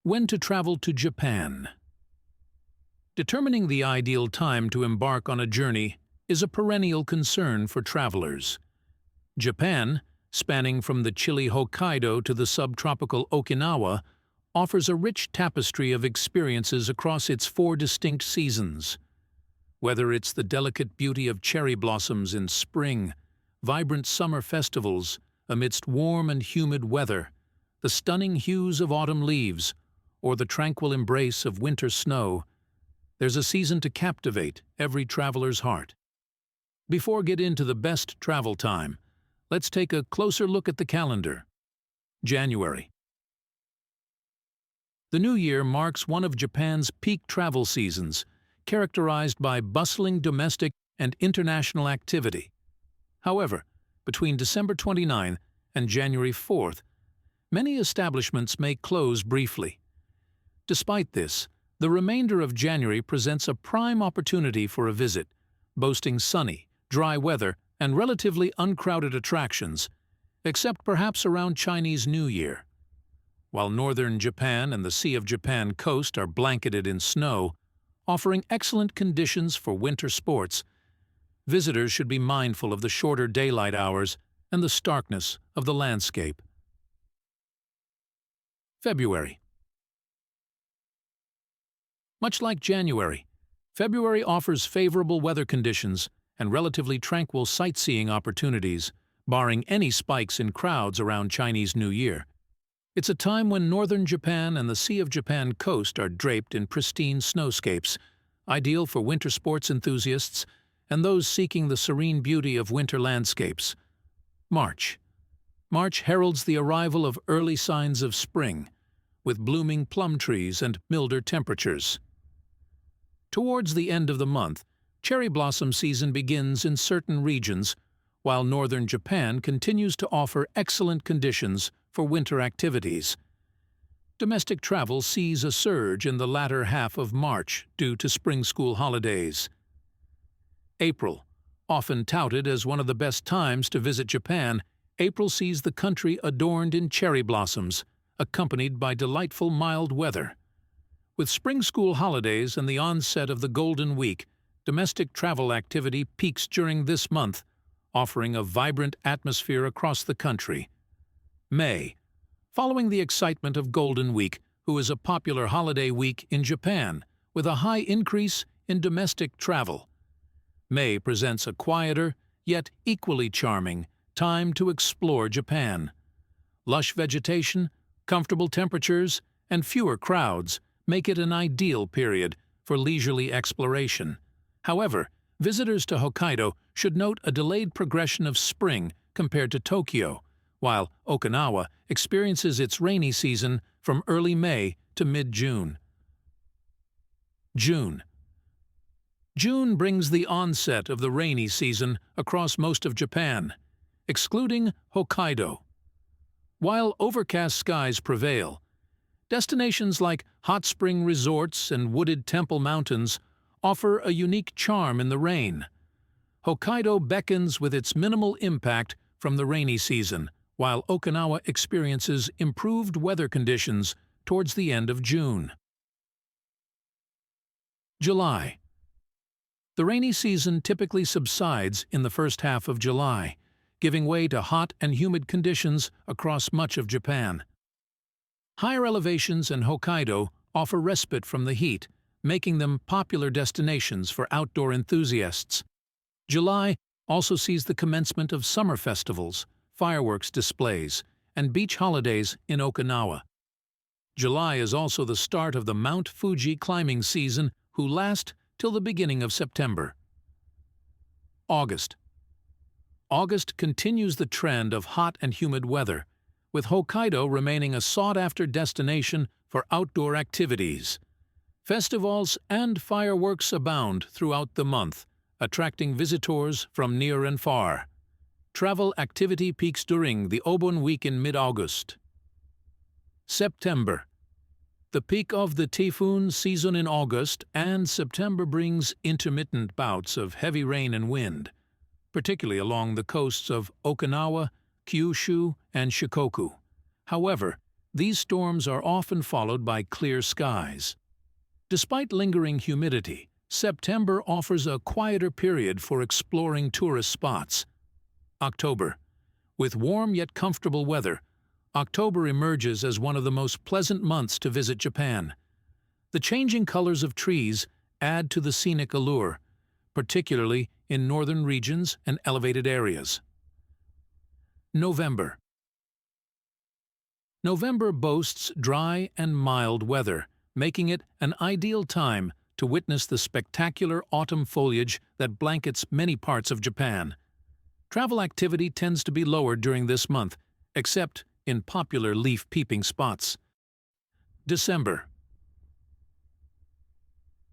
When to travel to Japan. Determining the ideal time to embark on a journey is a perennial concern for travelers. Japan, spanning from the chilly Hokkaido to the subtropical Okinawa, offers a rich tapestry of experiences across its 4 distinct seasons. Whether it's the delicate beauty of cherry blossoms in spring, vibrant summer festivals amidst warm and humid weather, the stunning hues of autumn leaves, or the tranquil embrace of winter snow, there's a season to captivate every traveler's heart. Before we get into the best travel time, let's take a closer look at the calendar. January. The new year marks one of Japan's peak travel seasons, characterized by bustling domestic and international activity. However, between December 29 and January 4th, many establishments may close briefly. Despite this, the remainder of January presents a prime opportunity for a visit, boasting sunny, dry weather and relatively uncrowded attractions, except perhaps around Chinese New Year. While northern Japan and the Sea of Japan coast are blanketed in snow, offering excellent conditions for winter sports, visitors should be mindful of the shorter daylight hours and the starkness of the landscape. February. Much like January, February offers favorable weather conditions and relatively tranquil sightseeing opportunities, barring any spikes in crowds around Chinese New Year. It's a time when northern Japan and the Sea of Japan coast are draped in pristine snowscapes, ideal for winter sports enthusiasts and those seeking the serene beauty of winter landscapes. March. March heralds the arrival of early signs of spring, with blooming plum trees and milder temperatures. Towards the end of the month, cherry blossom season begins in certain regions, while northern Japan continues to offer excellent conditions for winter activities. Domestic travel sees a surge in the latter half of March due to spring school holidays. April. Often touted as one of the best times to visit Japan, April sees the country adorned in cherry blossoms, accompanied by delightful mild weather. With spring school holidays and the onset of the Golden Week, domestic travel activity peaks during this month, offering a vibrant atmosphere across the country. May. Following the excitement of Golden Week, which is a popular holiday week in Japan, with a high increase in domestic travel. May presents a quieter, yet equally charming, time to explore Japan. Lush vegetation, comfortable temperatures, and fewer crowds make it an ideal period for leisurely exploration. However, visitors to Hokkaido should note a delayed progression of spring compared to Tokyo, while Okinawa experiences its rainy season from early May to mid-June. June. June brings the onset of the rainy season across most of Japan, excluding Hokkaido. While overcast skies prevail, destinations like hot spring resorts and wooded temple mountains offer a unique charm in the rain. Hokkaido beckons with its minimal impact from the rainy season, while Okinawa experiences improved weather conditions towards the end of June. July. The rainy season typically subsides in the first half of July, giving way to hot and humid conditions across much of Japan. Higher elevations in Hokkaido offer respite from the heat, making them popular destinations for outdoor enthusiasts. July also sees the commencement of summer festivals, fireworks displays, and beach holidays in Okinawa. July is also the start of the Mount Fuji climbing season, which lasts till the beginning of September. August. August continues the trend of hot and humid weather, with Hokkaido remaining a sought-after destination for outdoor activities. Festivals and fireworks abound throughout the month, attracting visitors from near and far. Travel activity peaks during the Obon week in mid-August. September. The peak of the typhoon season in August and September brings intermittent bouts of heavy rain and wind, particularly along the coasts of Okinawa, Kyushu, and Shikoku. However, these storms are often followed by clear skies. Despite lingering humidity, September offers a quieter period for exploring tourist spots. October. With warm yet comfortable weather, October emerges as one of the most pleasant months to visit Japan. The changing colors of trees add to the scenic allure, particularly in northern regions and elevated areas. November. November boasts dry and mild weather, making it an ideal time to witness the spectacular autumn foliage that blankets many parts of Japan. Travel activity tends to be lower during this month, except in popular leaf-peeping spots. December.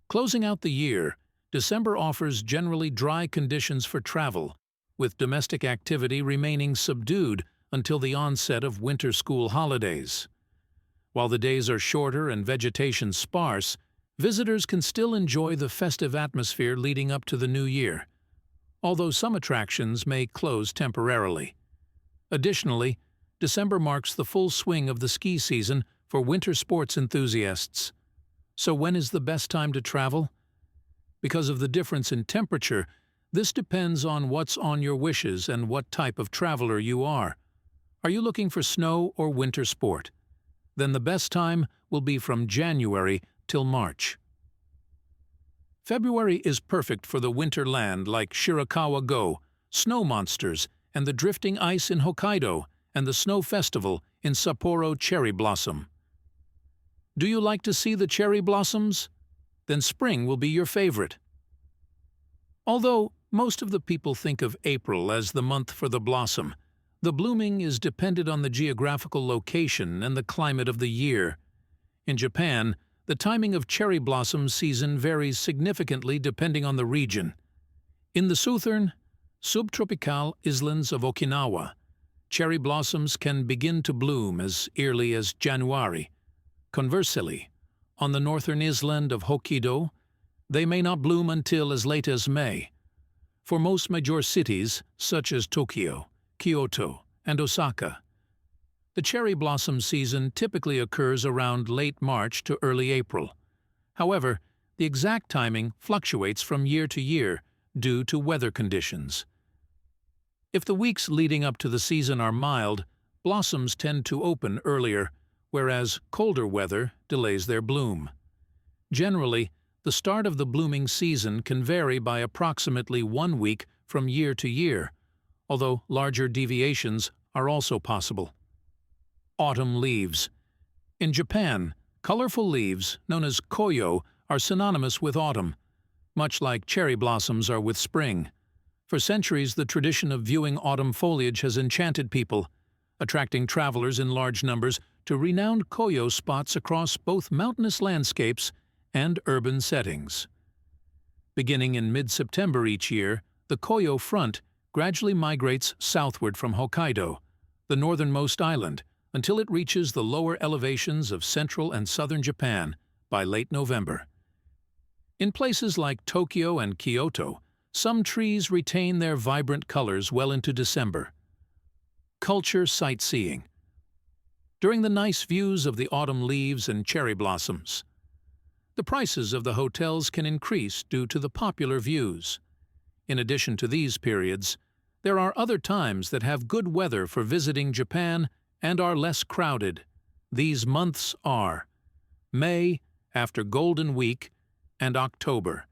Closing out the year, December offers generally dry conditions for travel, with domestic activity remaining subdued until the onset of winter school holidays. While the days are shorter and vegetation sparse, visitors can still enjoy the festive atmosphere leading up to the new year, although some attractions may close temporarily. Additionally, December marks the full swing of the ski season for winter sports enthusiasts. So when is the best time to travel? Because of the difference in temperature, this depends on what's on your wishes and what type of traveler you are. Are you looking for snow or winter sport? Then the best time will be from January till March. February is perfect for the winter land like Shirakawa-go, snow monsters, and the drifting ice in Hokkaido, and the snow festival in Sapporo cherry blossom. Do you like to see the cherry blossoms? Then spring will be your favorite. Although most of the people think of April as the month for the blossom, the blooming is dependent on the geographical location and the climate of the year. In Japan, the timing of cherry blossom season varies significantly depending on the region. In the southern, subtropical islands of Okinawa, cherry blossoms can begin to bloom as early as January. Conversely, on the northern island of Hokkaido, they may not bloom until as late as May. For most major cities, such as Tokyo, Kyoto, and Osaka, the cherry blossom season typically occurs around late March to early April. However, the exact timing fluctuates from year to year due to weather conditions. If the weeks leading up to the season are mild, blossoms tend to open earlier, whereas colder weather delays their bloom. Generally, the start of the blooming season can vary by approximately 1 week from year to year, although larger deviations are also possible. Autumn leaves. In Japan, colorful leaves, known as koyo, are synonymous with autumn, much like cherry blossoms are with spring. For centuries, the tradition of viewing autumn foliage has enchanted people, attracting travelers in large numbers to renowned koyo spots across both mountainous landscapes and urban settings. Beginning in mid-September each year, the koyo front gradually migrates southward from Hokkaido, the northernmost island, until it reaches the lower elevations of central and southern Japan by late November. In places like Tokyo and Kyoto, some trees retain their vibrant colors well into December. Culture sightseeing. During the nice views of the autumn leaves and cherry blossoms, the prices of the hotels can increase due to the popular views. In addition to these periods, there are other times that have good weather for visiting Japan and are less crowded. These months are May, after Golden Week, and October,